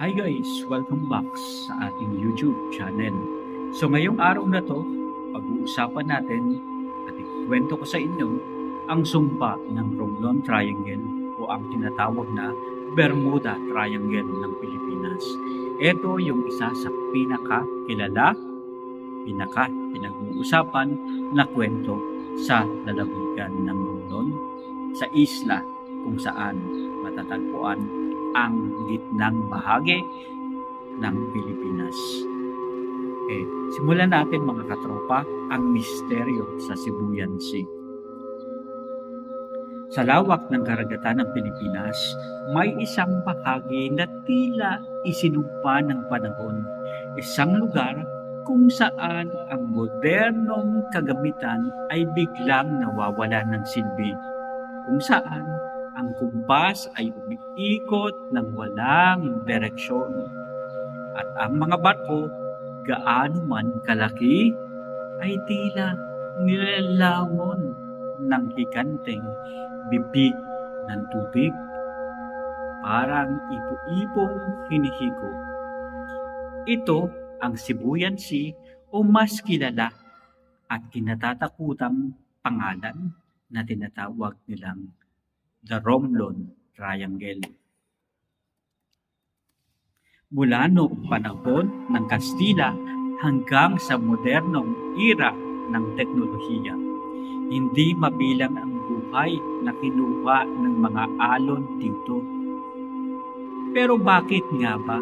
Hi guys! Welcome back sa ating YouTube channel. So ngayong araw na to, pag-uusapan natin at ikwento ko sa inyo ang sumpa ng Romblon Triangle o ang tinatawag na Bermuda Triangle ng Pilipinas. Ito yung isa sa pinaka-kilala, pinag-uusapan na kwento sa lalawigan ng Romblon, sa isla kung saan matatagpuan ang gitnang bahagi ng Pilipinas. Simulan natin mga katropa ang misteryo sa Sibuyan Sea. Sa lawak ng karagatan ng Pilipinas, may isang bahagi na tila isinumpa ng panahon. Isang lugar kung saan ang modernong kagamitan ay biglang nawawala ng silbi. Kung saan ang kumpas ay umiikot ng walang direksyon. At ang mga barko, gaano man kalaki, ay tila nilalamon ng higanteng bibig ng tubig. Parang ipo-ipong hinihigo. Ito ang Sibuyan Sea o mas kilala at kinatatakutang pangalan na tinatawag nilang The Romblon Triangle. Mula noong panahon ng Kastila hanggang sa modernong era ng teknolohiya, hindi mabilang ang buhay na kinuha ng mga alon dito. Pero bakit nga ba?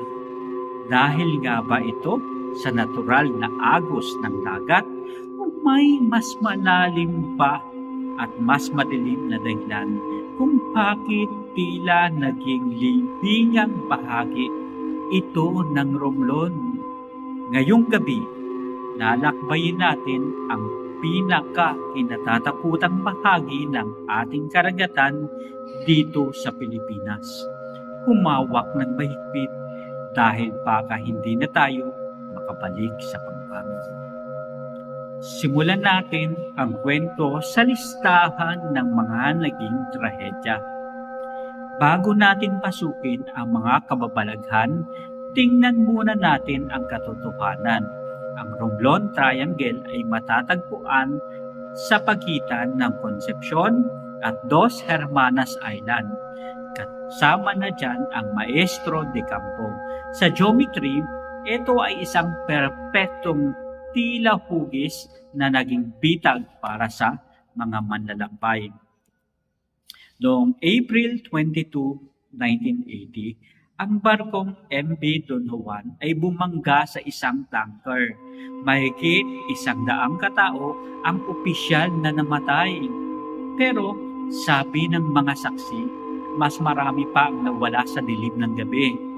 Dahil nga ba ito sa natural na agos ng dagat o may mas malalim pa at mas madilim na dahilan kung bakit tila naging libingang bahagi ito ng Romblon? Ngayong gabi, lalakbayin natin ang pinaka-kinatatakutang bahagi ng ating karagatan dito sa Pilipinas. Humawak ng mahigpit dahil baka hindi na tayo makabalik sa pagbangon. Simulan natin ang kwento sa listahan ng mga naging trahedya. Bago natin pasukin ang mga kababalaghan, tingnan muna natin ang katotohanan. Ang Romblon Triangle ay matatagpuan sa pagitan ng Concepcion at Dos Hermanas Island. Kasama na dyan ang Maestro de Campo. Sa geometry, ito ay isang perpektong tila hugis na naging bitag para sa mga manlalakbay. Noong April 22, 1980, ang barkong MV Don Juan ay bumangga sa isang tanker. Mahigit 100 katao ang opisyal na namatay. Pero sabi ng mga saksi, mas marami pa ang nawala sa dilim ng gabi.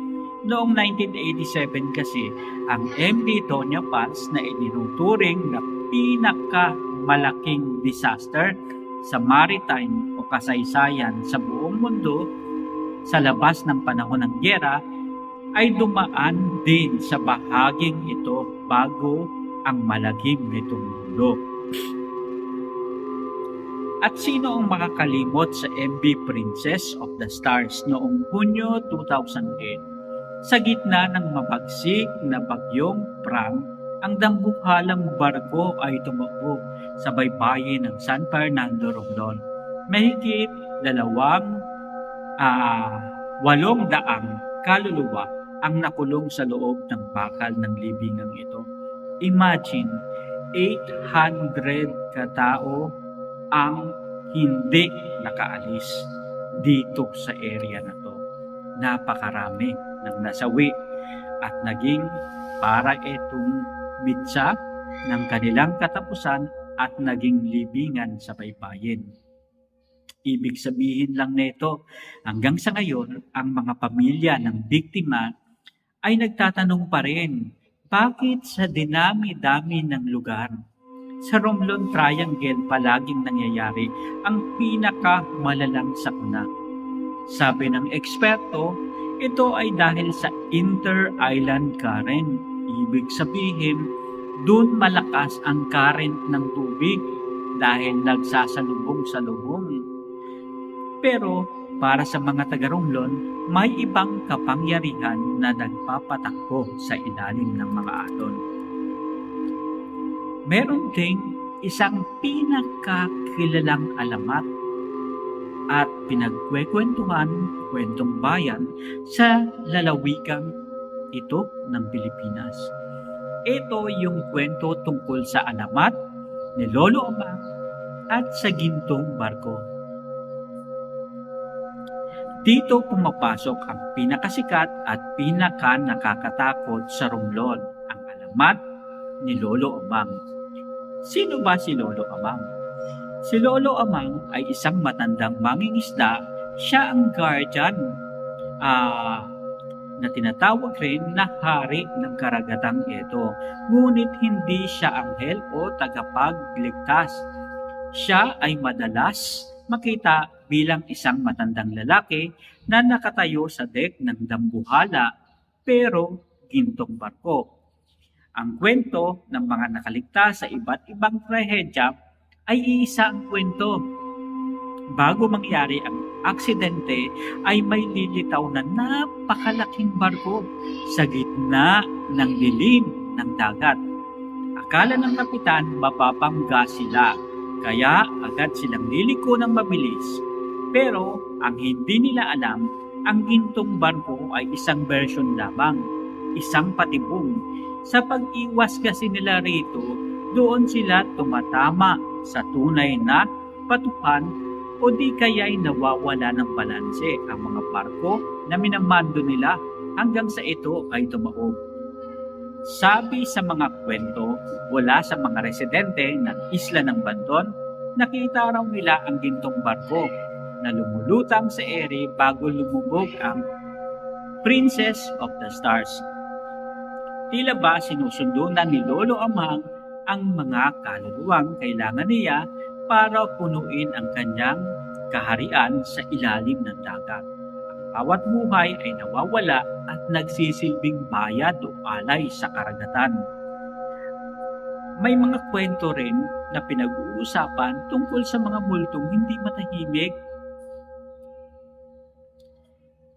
Noong 1987 kasi, ang MV Doña Paz na itinuturing na pinakamalaking disaster sa maritime o kasaysayan sa buong mundo sa labas ng panahon ng gyera ay dumaan din sa bahaging ito bago ang malagim nitong mundo. At sino ang makakalimot sa MV Princess of the Stars noong Hunyo 2008? Sa gitna ng mabagsik na bagyong Prang, ang dambuhalang barko ay tumaob sa baybayin ng San Fernando, Romblon. Mahigit 800 kaluluwa ang nakulong sa loob ng bakal ng libingang ito. Imagine, 800 katao ang hindi nakaalis dito sa area na to. Napakarami ng nasawi at naging para itong mitsa ng kanilang katapusan at naging libingan sa baybayin. Ibig sabihin lang nito, hanggang sa ngayon, ang mga pamilya ng biktima ay nagtatanong pa rin, bakit sa dinami-dami ng lugar? Sa Romblon Triangle palaging nangyayari ang pinakamalalang sakuna. Sabi ng eksperto, ito ay dahil sa inter-island current. Ibig sabihin, doon malakas ang current ng tubig dahil nagsasalubong-salubong. Pero Para sa mga taga-Romblon, may ibang kapangyarihan na nagpapatakbo sa ilalim ng mga alon. Meron ding isang pinakakilalang alamat at pinagkwekwentuhan kwentong bayan sa lalawigang ito ng Pilipinas. Ito yung kwento tungkol sa alamat ni Lolo Amang at sa gintong barko. Dito pumapasok ang pinakasikat at nakakatakot sa Romblon, ang alamat ni Lolo Amang. Sino ba si Lolo Amang? Si Lolo Amang ay isang matandang mangingisda. Siya ang guardian na tinatawag rin na hari ng karagatang ito. Ngunit hindi siya anghel o tagapagligtas. Siya ay madalas makita bilang isang matandang lalaki na nakatayo sa dek ng dambuhala pero gintong barko. Ang kwento ng mga nakaligtas sa iba't ibang trahedya ay iisa ang kwento. Bago mangyari ang aksidente ay may lilitaw na napakalaking barko sa gitna ng dilim ng dagat. Akala ng kapitan mapapangga sila, kaya agad silang liliko ng mabilis. Pero ang hindi nila alam, ang gintong barko ay isang version lamang, isang patibong. Sa pag-iwas kasi nila rito, doon sila tumatama sa tunay na patukan o di kaya'y nawawala ng balanse ang mga barko na minamando nila hanggang sa ito ay tumaob. Sabi sa mga kwento mula sa mga residente ng isla ng Bandon, nakita raw nila ang gintong barko na lumulutang sa ere bago lumubog ang Princess of the Stars. Tila ba sinusundo na ni Lolo Amang ang mga kaluluwang kailangan niya para punuin ang kanyang kaharian sa ilalim ng dagat. Ang bawat buhay ay nawawala at nagsisilbing bayad o alay sa karagatan. May mga kwento rin na pinag-uusapan tungkol sa mga multong hindi matahimik.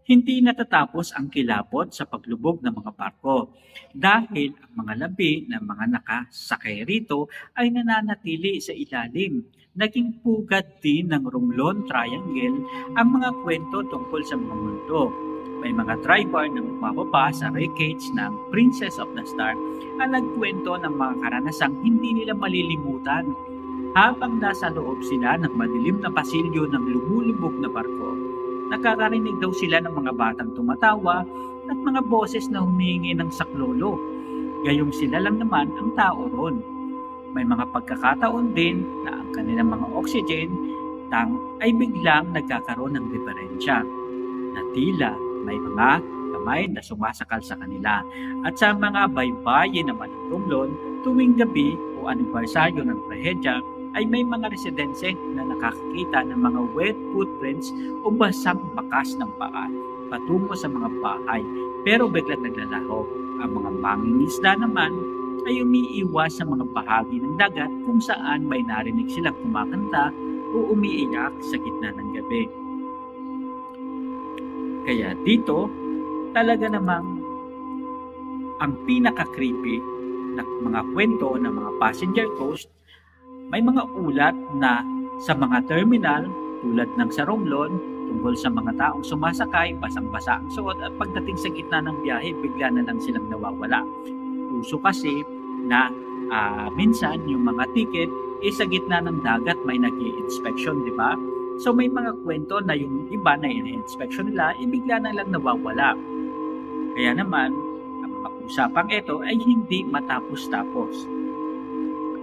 Hindi natatapos ang kilabot sa paglubog ng mga barko dahil ang mga labi ng mga nakasakay rito ay nananatili sa ilalim. Naging pugad din ng Romblon Triangle ang mga kwento tungkol sa mga multo. May mga driver na bumababa sa wreckage ng Princess of the Star ang nagkwento ng mga karanasang hindi nila malilimutan habang nasa loob sila ng madilim na pasilyo ng lumulubog na barko. Nakakarinig daw sila ng mga batang tumatawa at mga boses na humihingi ng saklolo. Gayong sila lang naman ang tao ron. May mga pagkakataon din na ang kanilang mga oxygen tank ay biglang nagkakaroon ng diferensya na tila may mga kamay na sumasakal sa kanila. At sa mga baybayin naman ng Romblon, tuwing gabi o anibersaryo ng trahedya, ay may mga residensya na nakakakita ng mga wet footprints o basang bakas ng paa patungo sa mga bahay pero biglang naglalaho. Ang mga mangingisda naman ay umiiwas sa mga bahagi ng dagat kung saan may narinig silang kumakanta o umiiyak sa gitna ng gabi. Kaya dito, talaga namang ang pinaka-creepy na mga kwento ng mga passenger ghost. May mga ulat na sa mga terminal tulad ng sa Romblon tungkol sa mga taong sumasakay, basang-basa ang suot at pagdating sa gitna ng biyahe, bigla na lang silang nawawala. Uso kasi na minsan yung mga ticket sa gitna ng dagat may nag-i-inspection, di ba? So may mga kwento na yung iba na in-inspection nila, bigla na lang nawawala. Kaya naman, ang mga usapang ito ay hindi matapos-tapos.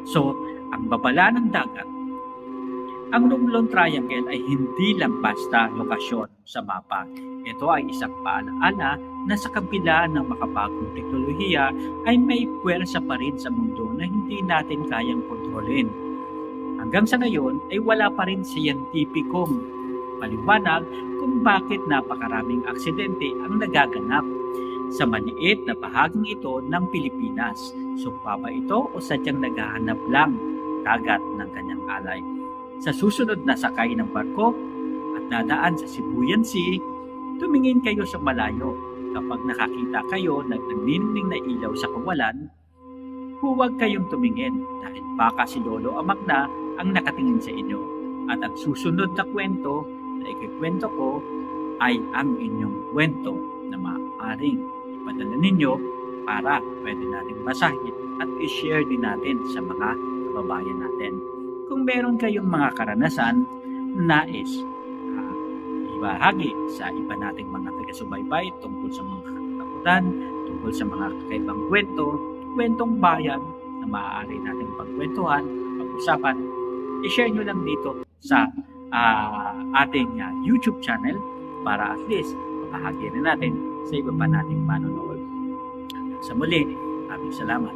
So, ang babala ng dagat, ang Romblon Triangle ay hindi lang basta lokasyon sa mapa. Ito ay isang paalaala na sa kabila ng makabagong teknolohiya ay may puwersa pa rin sa mundo na hindi natin kayang kontrolin. Hanggang sa ngayon ay wala pa rin siyentipikong paliwanag kung bakit napakaraming aksidente ang nagaganap sa maliit na bahaging ito ng Pilipinas. Sumpa ba ito o sadyang naghahanap lang dagat ng kanyang alay? Sa susunod na sakay ng barko at dadaan sa Sibuyan Sea, tumingin kayo sa malayo. Kapag nakakita kayo ng nagniningning na ilaw sa kawalan, huwag kayong tumingin dahil baka si Lolo Amagna ang nakatingin sa inyo. At ang susunod na kwento na ikikwento ko ay ang inyong kwento na maaaring ipadala ninyo para pwede natin basahin at i-share din natin sa mga kababayan natin. Kung meron kayong mga karanasan na nais ibahagi sa iba nating mga taga-subaybay tungkol sa mga katakutan, tungkol sa mga kakaibang kwentong bayan na maaari nating pagkwentuhan, pag-usapan, i-share nyo lang dito sa ating YouTube channel para at least mabahagi rin natin sa iba pa nating manonood. Sa muli, maraming salamat.